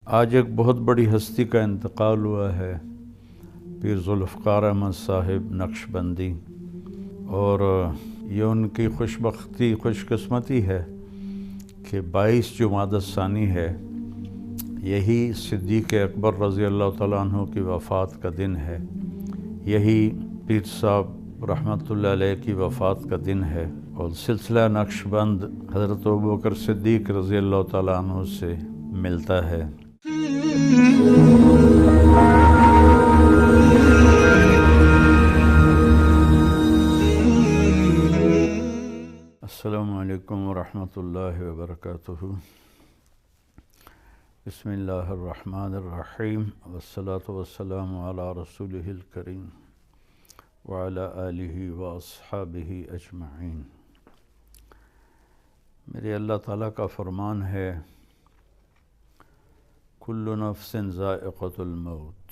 آج ایک بہت بڑی ہستی کا انتقال ہوا ہے، پیر ذوالفقار احمد صاحب نقشبندی، اور یہ ان کی خوش قسمتی ہے کہ 22 جمادی الثانی ہے، یہی صدیق اکبر رضی اللہ تعالیٰ عنہ کی وفات کا دن ہے، یہی پیر صاحب رحمۃ اللہ علیہ کی وفات کا دن ہے، اور سلسلہ نقشبند حضرت ابوبکر صدیق رضی اللہ تعالیٰ عنہ سے ملتا ہے۔ السلام علیکم ورحمۃ اللہ وبرکاتہ۔ بسم اللہ الرحمن الرحیم، والصلاة والسلام علی رسولہ الکریم وعلی آلہ واصحابہ اجمعین۔ میرے اللہ تعالیٰ کا فرمان ہے، کل نفس ذائقۃ الموت،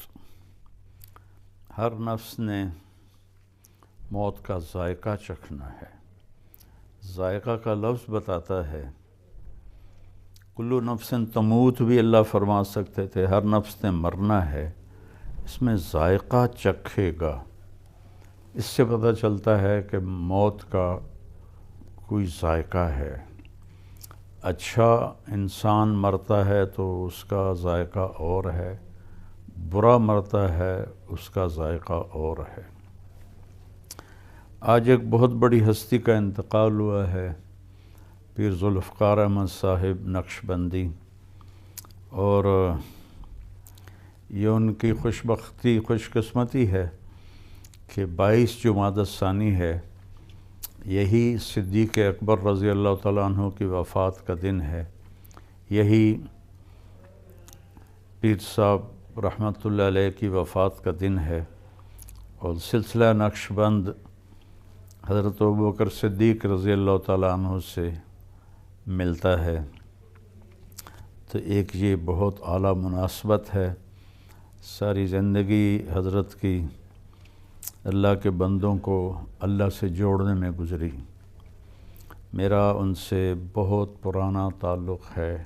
ہر نفس نے موت کا ذائقہ چکھنا ہے۔ ذائقہ کا لفظ بتاتا ہے، کل نفس تموت بھی اللہ فرما سکتے تھے، ہر نفس نے مرنا ہے، اس میں ذائقہ چکھے گا۔ اس سے پتہ چلتا ہے کہ موت کا کوئی ذائقہ ہے۔ اچھا انسان مرتا ہے تو اس کا ذائقہ اور ہے، برا مرتا ہے اس کا ذائقہ اور ہے۔ آج ایک بہت بڑی ہستی کا انتقال ہوا ہے، پیر ذوالفقار احمد صاحب نقشبندی، اور یہ ان کی خوش قسمتی ہے کہ 22 جمادی الثانی ہے، یہی صدیق اکبر رضی اللہ تعالیٰ عنہ کی وفات کا دن ہے، یہی پیر صاحب رحمۃ اللہ علیہ کی وفات کا دن ہے، اور سلسلہ نقشبند حضرت ابوبکر صدیق رضی اللہ تعالیٰ عنہ سے ملتا ہے۔ تو ایک یہ بہت اعلیٰ مناسبت ہے، ساری زندگی حضرت کی اللہ کے بندوں کو اللہ سے جوڑنے میں گزری۔ میرا ان سے بہت پرانا تعلق ہے،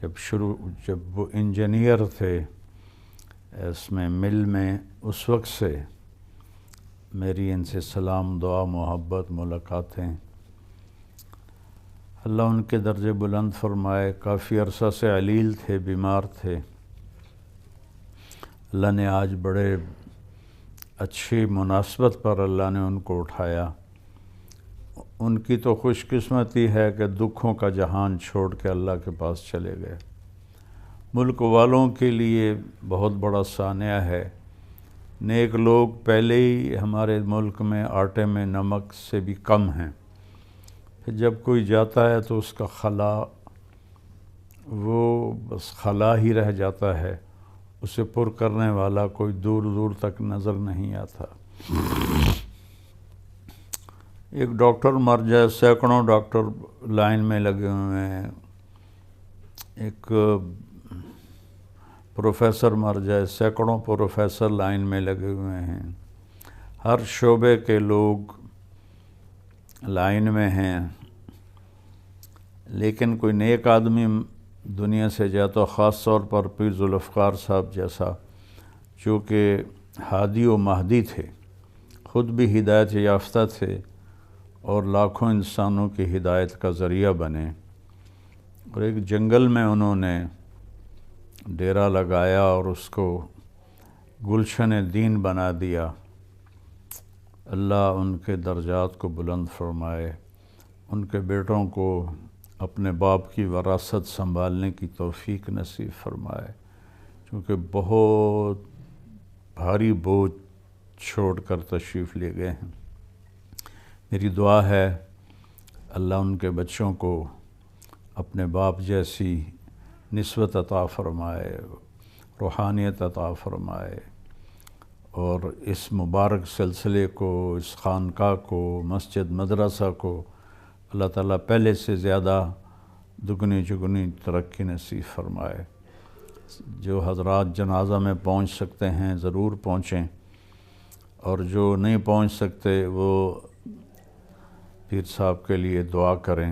جب وہ انجینئر تھے اس میں مل میں، اس وقت سے میری ان سے سلام، دعا، محبت، ملاقاتیں۔ اللہ ان کے درجے بلند فرمائے۔ کافی عرصہ سے علیل تھے، بیمار تھے، اللہ نے آج بڑے اچھی مناسبت پر اللہ نے ان کو اٹھایا۔ ان کی تو خوش قسمتی ہے کہ دکھوں کا جہان چھوڑ کے اللہ کے پاس چلے گئے۔ ملک والوں کے لیے بہت بڑا سانحہ ہے، نیک لوگ پہلے ہی ہمارے ملک میں آٹے میں نمک سے بھی کم ہیں، پھر جب کوئی جاتا ہے تو اس کا خلا، وہ بس خلا ہی رہ جاتا ہے، اسے پر کرنے والا کوئی دور دور تک نظر نہیں آتا۔ ایک ڈاکٹر مر جائے، سینکڑوں ڈاکٹر لائن میں لگے ہوئے ہیں، ایک پروفیسر مر جائے، سینکڑوں پروفیسر لائن میں لگے ہوئے ہیں، ہر شعبے کے لوگ لائن میں ہیں، لیکن کوئی نیک آدمی دنیا سے جائے تو خاص طور پر پیر ذوالفقار صاحب جیسا، جو کہ ہادی و مہدی تھے، خود بھی ہدایت یافتہ تھے اور لاکھوں انسانوں کی ہدایت کا ذریعہ بنے، اور ایک جنگل میں انہوں نے ڈیرا لگایا اور اس کو گلشن دین بنا دیا۔ اللہ ان کے درجات کو بلند فرمائے، ان کے بیٹوں کو اپنے باپ کی وراثت سنبھالنے کی توفیق نصیب فرمائے، کیونکہ بہت بھاری بوجھ چھوڑ کر تشریف لے گئے ہیں۔ میری دعا ہے اللہ ان کے بچوں کو اپنے باپ جیسی نسبت عطا فرمائے، روحانیت عطا فرمائے، اور اس مبارک سلسلے کو، اس خانقاہ کو، مسجد مدرسہ کو اللہ تعالیٰ پہلے سے زیادہ دگنی چگنی ترقی نصیب فرمائے۔ جو حضرات جنازہ میں پہنچ سکتے ہیں ضرور پہنچیں، اور جو نہیں پہنچ سکتے وہ پیر صاحب کے لیے دعا کریں،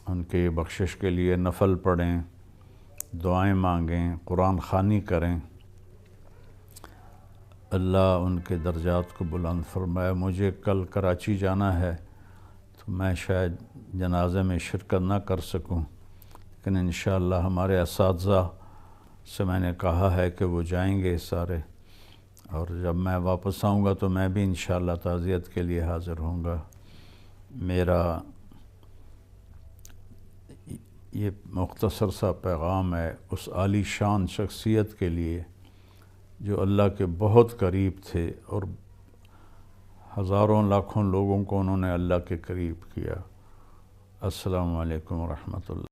ان کے بخشش کے لیے نفل پڑھیں، دعائیں مانگیں، قرآن خوانی کریں، اللہ ان کے درجات کو بلند فرمائے۔ مجھے کل کراچی جانا ہے تو میں شاید جنازے میں شرکت نہ کر سکوں، لیکن انشاءاللہ ہمارے اساتذہ سے میں نے کہا ہے کہ وہ جائیں گے سارے، اور جب میں واپس آؤں گا تو میں بھی انشاءاللہ تعزیت کے لیے حاضر ہوں گا۔ میرا یہ مختصر سا پیغام ہے اس عالی شان شخصیت کے لیے جو اللہ کے بہت قریب تھے، اور ہزاروں لاکھوں لوگوں کو انہوں نے اللہ کے قریب کیا۔ السلام علیکم ورحمۃ اللہ۔